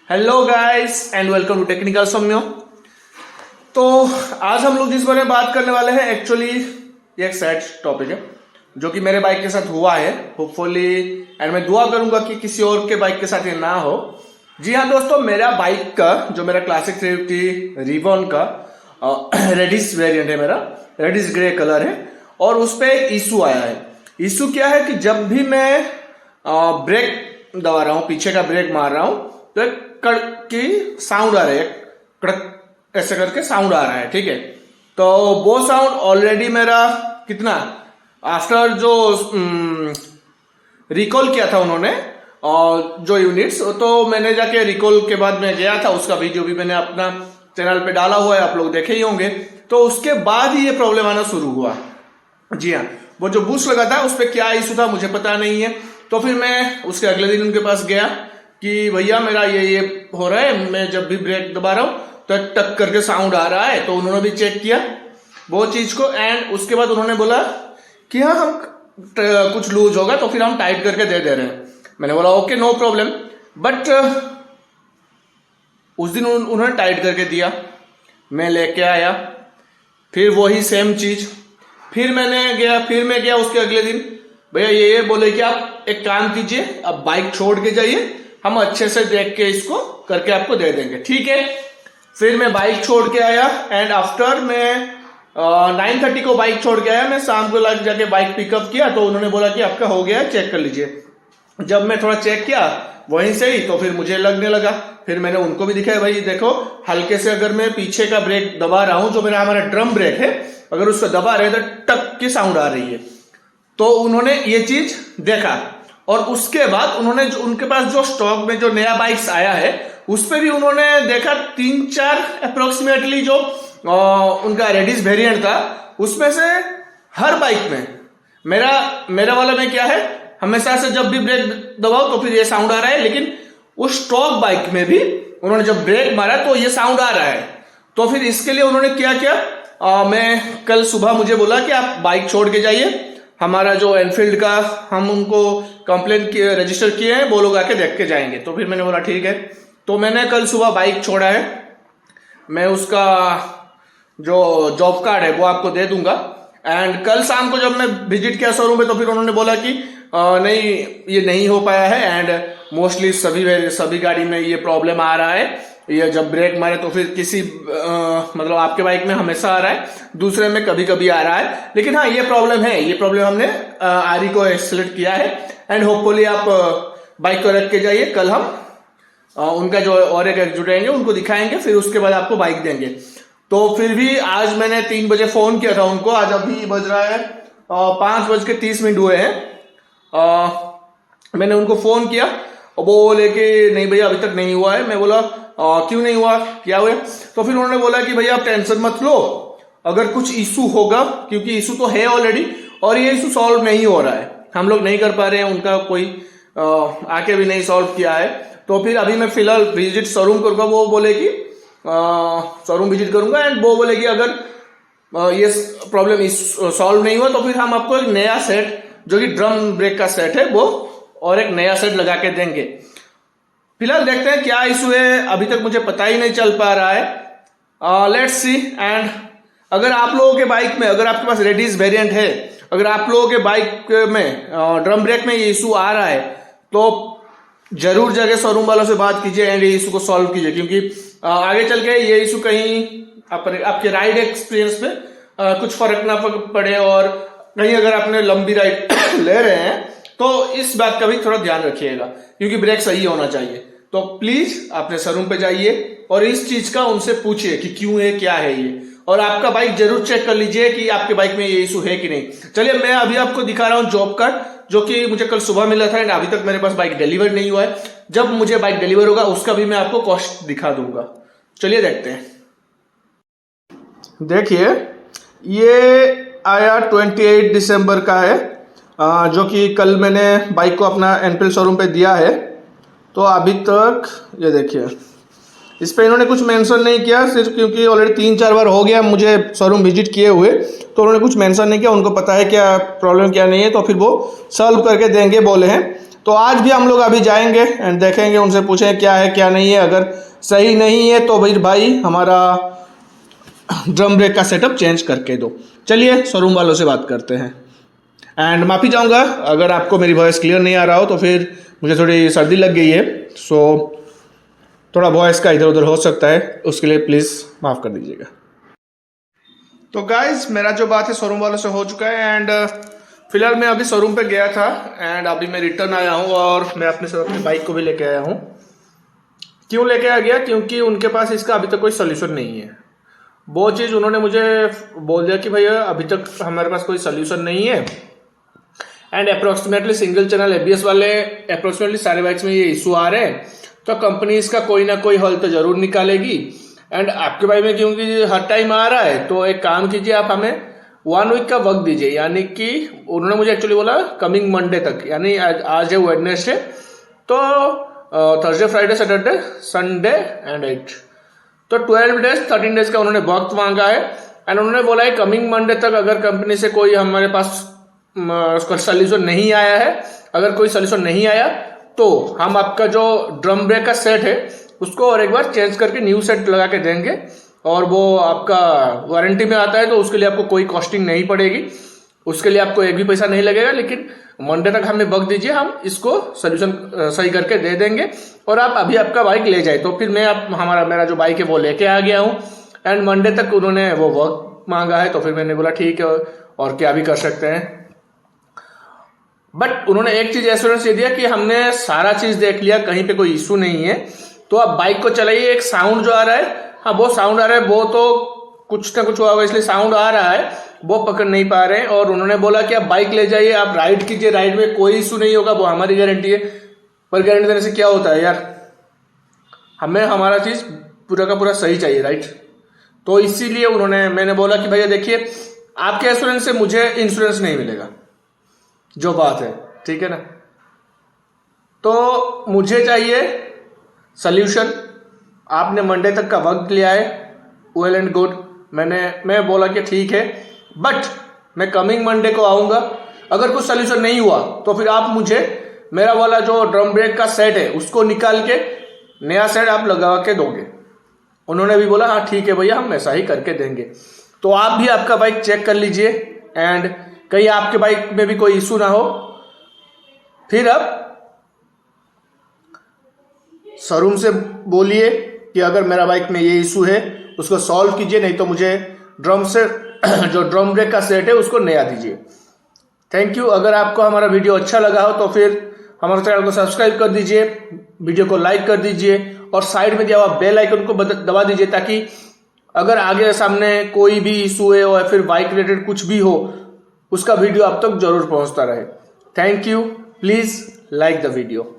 Hello guys and welcome to technical सम्यो। तो आज हम लोग जिस बारे में बात करने वाले हैं एक्चुअली ये एक सैड टॉपिक है जो कि मेरे बाइक के साथ हुआ है होपफुली, एंड मैं दुआ करूंगा कि किसी और के बाइक के साथ ये ना हो। जी हाँ दोस्तों, मेरा बाइक का जो मेरा क्लासिक 350 रिवॉन का रेडिश वेरिएंट है, मेरा रेडिश ग्रे कलर है और उस पर एक इशू आया है। इशू क्या है कि जब भी मैं ब्रेक दबा रहा हूँ, पीछे का ब्रेक मार रहा हूँ तो एक कड़क की साउंड आ रही है, कड़क ऐसे करके साउंड आ रहा है। ठीक है, तो वो साउंड ऑलरेडी मेरा कितना आफ्टर जो रिकॉल किया था उन्होंने और जो यूनिट्स, तो मैंने जाके रिकॉल के बाद मैं गया था, उसका वीडियो भी मैंने अपना चैनल पे डाला हुआ है, आप लोग देखे ही होंगे। तो उसके बाद ही ये प्रॉब्लम आना शुरू हुआ। जी हाँ, वो जो बूस्ट लगा था उस पर क्या इशू था मुझे पता नहीं है। तो फिर मैं उसके अगले दिन उनके पास गया कि भैया मेरा ये हो रहा है, मैं जब भी ब्रेक दबा रहा हूँ तो टक करके साउंड आ रहा है। तो उन्होंने भी चेक किया वो चीज को एंड उसके बाद उन्होंने बोला कि हाँ हम कुछ लूज होगा तो फिर हम टाइट करके दे रहे हैं। मैंने बोला ओके नो प्रॉब्लम, बट उस दिन उन्होंने टाइट करके दिया, मैं लेके आया, फिर वही सेम चीज, फिर मैं गया उसके अगले दिन, भैया ये बोले कि आप एक काम कीजिए, आप बाइक छोड़ के जाइए, हम अच्छे से देख के इसको करके आपको दे देंगे। ठीक है, फिर मैं बाइक छोड़ के आया एंड आफ्टर मैं 9:30 को बाइक छोड़ के आया, मैं शाम को जाके बाइक पिकअप किया तो उन्होंने बोला कि आपका हो गया है, चेक कर लीजिए। जब मैं थोड़ा चेक किया वहीं से ही तो फिर मुझे लगने लगा, फिर मैंने उनको भी दिखाया, भाई देखो हल्के से अगर मैं पीछे का ब्रेक दबा रहा हूं, जो मेरा हमारा ड्रम ब्रेक है, अगर उसको दबा रहे तो टक की साउंड आ रही है। तो उन्होंने ये चीज देखा और उसके बाद उन्होंने उनके पास जो स्टॉक में जो नया बाइक्स आया है उस पर भी उन्होंने देखा 3-4 अप्रोक्सीमेटली जो उनका रेडिश वेरिएंट था, उसमें से हर बाइक में मेरा वाला में क्या है, हमेशा से जब भी ब्रेक दबाओ तो फिर ये साउंड आ रहा है, लेकिन उस स्टॉक बाइक में भी उन्होंने जब ब्रेक मारा तो ये साउंड आ रहा है। तो फिर इसके लिए उन्होंने क्या किया, मैं कल सुबह मुझे बोला कि आप बाइक छोड़ के जाइए, हमारा जो एनफील्ड का हम उनको कंप्लेंट रजिस्टर किए हैं, वो लोग आके देख के जाएंगे। तो फिर मैंने बोला ठीक है, तो मैंने कल सुबह बाइक छोड़ा है, मैं उसका जो जॉब कार्ड है वो आपको दे दूंगा। एंड कल शाम को जब मैं विजिट किया शोरूम में तो फिर उन्होंने बोला कि नहीं ये नहीं हो पाया है एंड मोस्टली सभी गाड़ी में ये प्रॉब्लम आ रहा है, ये जब ब्रेक मारे तो फिर किसी मतलब आपके बाइक में हमेशा आ रहा है, दूसरे में कभी कभी आ रहा है, लेकिन हाँ ये प्रॉब्लम है, ये प्रॉब्लम हमने आरी को सेलेक्ट किया है एंड होपफुली आप बाइक को रख के जाइए, कल हम उनका जो और एक जुटाएंगे उनको दिखाएंगे, फिर उसके बाद आपको बाइक देंगे। तो फिर भी आज मैंने 3 बजे फोन किया था उनको, आज अभी बज रहा है 5:30 हुए हैं, मैंने उनको फोन किया और वो बोले कि नहीं भैया अभी तक नहीं हुआ है। मैं बोला क्यों नहीं हुआ, क्या हुआ? तो फिर उन्होंने बोला कि भैया आप टेंशन मत लो, अगर कुछ इशू होगा, क्योंकि इशू तो है ऑलरेडी और ये इशू सॉल्व नहीं हो रहा है, हम लोग नहीं कर पा रहे हैं, उनका कोई आके भी नहीं सॉल्व किया है, तो फिर अभी मैं फिलहाल विजिट शोरूम करूंगा। वो बोले कि शोरूम विजिट करूंगा एंड वो बोले कि अगर ये प्रॉब्लम सॉल्व नहीं हुआ तो फिर हम आपको एक नया सेट जो कि ड्रम ब्रेक का सेट है वो और एक नया सेट लगा के देंगे। फिलहाल देखते हैं क्या इशू है, अभी तक मुझे पता ही नहीं चल पा रहा है, लेट्स सी। एंड अगर आप लोगों के बाइक में, अगर आपके पास रेडिश वेरिएंट है, अगर आप लोगों के बाइक में ड्रम ब्रेक में ये इशू आ रहा है तो जरूर जाके शोरूम वालों से बात कीजिए एंड ये इशू को सॉल्व कीजिए, क्योंकि आगे चल के ये इशू कहीं आपके राइड एक्सपीरियंस पे कुछ फर्क ना पड़े और कहीं अगर आपने लंबी राइड ले रहे हैं तो इस बात का भी थोड़ा ध्यान रखिएगा, क्योंकि ब्रेक सही होना चाहिए। तो प्लीज अपने शोरूम पे जाइए और इस चीज का उनसे पूछिए कि क्यों है, क्या है ये, और आपका बाइक जरूर चेक कर लीजिए कि आपके बाइक में ये इशू है कि नहीं। चलिए मैं अभी आपको दिखा रहा हूँ जॉब कार्ड, जो कि मुझे कल सुबह मिला था एंड अभी तक मेरे पास बाइक डिलीवर नहीं हुआ है। जब मुझे बाइक डिलीवर होगा उसका भी मैं आपको कॉस्ट दिखा दूंगा। चलिए देखते हैं। देखिए ये आया 28 दिसंबर का है, जो कि कल मैंने बाइक को अपना एनफील्ड शोरूम पे दिया है। तो अभी तक ये देखिए इस पे इन्होंने कुछ मेंशन नहीं किया, सिर्फ क्योंकि ऑलरेडी 3-4 बार हो गया मुझे शोरूम विजिट किए हुए, तो उन्होंने कुछ मेंशन नहीं किया, उनको पता है क्या प्रॉब्लम क्या नहीं है, तो फिर वो सॉल्व करके देंगे बोले हैं। तो आज भी हम लोग अभी जाएंगे एंड देखेंगे, उनसे पूछें क्या है क्या नहीं है। अगर सही नहीं है तो भाई हमारा ड्रम ब्रेक का सेटअप चेंज करके दो। चलिए शोरूम वालों से बात करते हैं। एंड माफ़ी चाहूँगा अगर आपको मेरी वॉइस क्लियर नहीं आ रहा हो, तो फिर मुझे थोड़ी सर्दी लग गई है, सो थोड़ा वॉइस का इधर उधर हो सकता है, उसके लिए प्लीज़ माफ़ कर दीजिएगा। तो गाइज मेरा जो बात है शोरूम वालों से हो चुका है एंड फिलहाल मैं अभी शोरूम पे गया था एंड अभी मैं रिटर्न आया हूँ और मैं अपने साथ अपनी बाइक को भी लेके आया हूँ। क्यों लेके आ गया? क्योंकि उनके पास इसका अभी तक कोई सोल्यूशन नहीं है। वो चीज़ उन्होंने मुझे बोल दिया कि भैया अभी तक हमारे पास कोई सोल्यूशन नहीं है and approximately single channel ABS वाले अप्रोक्सीमेटली सारे बाइक्स में ये इशू आ रहे हैं, तो कंपनी इसका कोई ना कोई हल तो जरूर निकालेगी। एंड आपके बाइक में क्योंकि हर टाइम आ रहा है, तो एक काम कीजिए, आप हमें 1 वीक का वक्त दीजिए, यानी कि उन्होंने मुझे एक्चुअली बोला कमिंग मंडे तक, यानी आज है वेडनेसडे, तो Thursday Friday Saturday Sunday and 8, तो 12 डेज 13 डेज का उन्होंने वक्त मांगा है। एंड उन्होंने बोला है कमिंग मंडे तक अगर कंपनी से कोई हमारे पास उसका सोल्यूशन नहीं आया है, अगर कोई सोल्यूशन नहीं आया तो हम आपका जो ड्रम ब्रेक का सेट है उसको और एक बार चेंज करके न्यू सेट लगा के देंगे, और वो आपका वारंटी में आता है, तो उसके लिए आपको कोई कॉस्टिंग नहीं पड़ेगी, उसके लिए आपको एक भी पैसा नहीं लगेगा। लेकिन मंडे तक हमें वक्त दीजिए, हम इसको सोल्यूशन सही करके दे देंगे और आप अभी आपका बाइक ले जाए। तो फिर मैं मेरा जो बाइक है वो लेके आ गया हूँ एंड मंडे तक उन्होंने वो वक्त मांगा है, तो फिर मैंने बोला ठीक है और क्या भी कर सकते हैं। बट उन्होंने एक चीज एश्योरेंस ये दिया कि हमने सारा चीज देख लिया, कहीं पे कोई इशू नहीं है, तो आप बाइक को चलाइए। एक साउंड जो आ रहा है, हाँ वो साउंड आ रहा है, वो तो कुछ ना कुछ हुआ होगा इसलिए साउंड आ रहा है, वो पकड़ नहीं पा रहे हैं। और उन्होंने बोला कि आप बाइक ले जाइए, आप राइड कीजिए, राइड में कोई इशू नहीं होगा, वो हमारी गारंटी है। पर गारंटी देने से क्या होता है यार, हमें हमारा चीज पूरा का पूरा सही चाहिए, राइट। तो इसीलिए मैंने बोला कि भैया देखिए आपके एश्योरेंस से मुझे इंश्योरेंस नहीं मिलेगा, जो बात है, ठीक है ना। तो मुझे चाहिए सल्यूशन। आपने मंडे तक का वक्त लिया है, वेल एंड गुड। मैं बोला कि ठीक है, बट मैं कमिंग मंडे को आऊंगा। अगर कुछ सल्यूशन नहीं हुआ तो फिर आप मुझे मेरा वाला जो ड्रम ब्रेक का सेट है उसको निकाल के नया सेट आप लगा के दोगे। उन्होंने भी बोला हाँ ठीक है भैया, हम ऐसा ही करके देंगे। तो आप भी आपका बाइक चेक कर लीजिए एंड कहीं आपके बाइक में भी कोई इशू ना हो, फिर आप शोरूम से बोलिए कि अगर मेरा बाइक में ये इशू है उसको सॉल्व कीजिए, नहीं तो मुझे जो ड्रम ब्रेक का सेट है उसको नया दीजिए। Thank you. अगर आपको हमारा वीडियो अच्छा लगा हो तो फिर हमारे चैनल को सब्सक्राइब कर दीजिए, वीडियो को लाइक कर दीजिए और साइड में दिया हुआ बेल आइकन को दबा दीजिए, ताकि अगर आगे सामने कोई भी इशू है और फिर बाइक रिलेटेड कुछ भी हो उसका वीडियो आप तक जरूर पहुंचता रहे। Thank you. Please like the video.